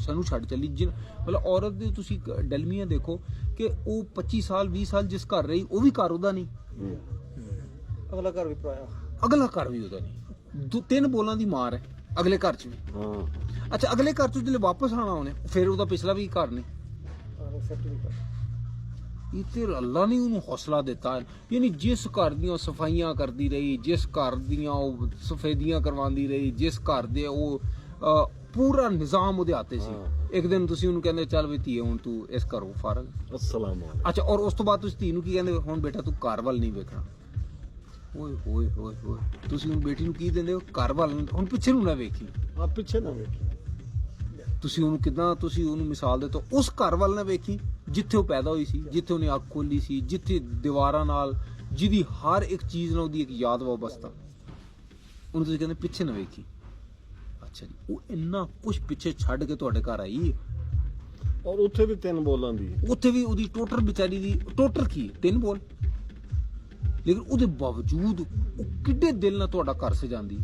ਸਾਨੂੰ ਛੱਡ ਚੱਲੀ। ਮਤਲਬ ਔਰਤ ਦੇ ਤੁਸੀਂ ਡਲਮੀਆਂ ਦੇਖੋ ਕਿ ਉਹ 25 ਸਾਲ 20 ਸਾਲ ਜਿਸ ਘਰ ਰਹੀ ਉਹ ਵੀ ਘਰ ਉਹਦਾ ਨਹੀਂ, ਅਗਲਾ ਘਰ ਵੀ ਪਰਾਇਆ, ਅਗਲਾ ਘਰ ਵੀ ਉਹਦਾ ਨਹੀਂ। 3 ਬੋਲਾਂ ਦੀ ਮਾਰ ਹੈ ਅਗਲੇ ਘਰ 'ਚ ਵੀ। ਅੱਛਾ ਅਗਲੇ ਘਰ 'ਚ ਜਦੋਂ ਵਾਪਸ ਆਉਣਾ ਉਹਨੇ ਫਿਰ ਉਹਦਾ ਪਿਛਲਾ ਵੀ ਘਰ ਨਹੀਂ। ਇਹ ਤੇ ਅੱਲਾ ਨੇ ਉਹਨੂੰ ਹੌਸਲਾ ਦਿੱਤਾ, ਯਾਨੀ ਜਿਸ ਘਰ ਦੀਆਂ ਸਫਾਈਆਂ ਕਰਦੀ ਰਹੀ, ਜਿਸ ਘਰ ਦੀਆਂ ਉਹ ਸਫੇਦੀਆਂ ਕਰਵਾਉਂਦੀ ਰਹੀ, ਜਿਸ ਘਰ ਦੇ ਉਹ ਪੂਰਾ ਨਿਜ਼ਾਮ ਉਹਦੇ ਹੱਥ ਸੀ। ਇੱਕ ਦਿਨ ਤੁਸੀਂ ਉਹਨੂੰ ਕਹਿੰਦੇ ਚੱਲ ਵੀ ਧੀਏ ਹੁਣ ਤੂੰ ਇਸ ਘਰੋਂ ਫਾਰਗ। ਅੱਛਾ ਔਰ ਉਸ ਤੋਂ ਬਾਅਦ ਤੁਸੀਂ ਧੀ ਨੂੰ ਕੀ ਕਹਿੰਦੇ, ਹੁਣ ਬੇਟਾ ਤੂੰ ਘਰ ਵੱਲ ਨਹੀਂ ਵੇਖਣਾ। ਓਏ ਹੋਏ ਹੋਏ ਹੋਏ, ਤੁਸੀਂ ਹੁਣ ਬੇਟੀ ਨੂੰ ਕੀ ਦਿੰਦੇ ਹੋ, ਘਰ ਵੱਲ, ਹੁਣ ਪਿੱਛੇ ਨੂੰ ਨਾ ਵੇਖੀ, ਪਿੱਛੇ ਨਾ ਵੇਖੀ। ਤੁਸੀਂ ਉਹਨੂੰ ਕਿੱਦਾਂ, ਤੁਸੀਂ ਉਹਨੂੰ ਮਿਸਾਲ ਦੇ ਤੋ ਉਸ ਘਰ ਵੱਲ ਨਾ ਵੇਖੀ ਜਿੱਥੇ ਉਹ ਪੈਦਾ ਹੋਈ ਸੀ, ਜਿੱਥੇ ਉਹਨੇ ਅੱਖ ਖੋਲੀ ਸੀ, ਜਿੱਥੇ ਦੀਵਾਰਾਂ ਨਾਲ ਜਿਹਦੀ ਹਰ ਇੱਕ ਚੀਜ਼ ਨਾਲ ਉਹਦੀ ਇੱਕ ਯਾਦ ਵਾਬਸਤਾ, ਉਹਨੂੰ ਤੁਸੀਂ ਕਹਿੰਦੇ ਪਿੱਛੇ ਨਾ ਵੇਖੀ। ਅੱਛਾ ਜੀ, ਉਹ ਇੰਨਾ ਕੁਛ ਪਿੱਛੇ ਛੱਡ ਕੇ ਤੁਹਾਡੇ ਘਰ ਆਈ, ਔਰ ਉੱਥੇ ਵੀ 3 ਬੋਲਾਂ ਦੀ, ਉੱਥੇ ਵੀ ਉਹਦੀ ਟੋਟਰ ਵਿਚਾਰੀ ਦੀ ਟੋਟਰ ਕੀ 3 ਬੋਲ, ਲੇਕਿਨ ਉਹਦੇ ਬਾਵਜੂਦ ਉਹ ਕਿੱਡੇ ਦਿਲ ਨਾਲ ਤੁਹਾਡਾ ਘਰ ਸਜਾਉਂਦੀ।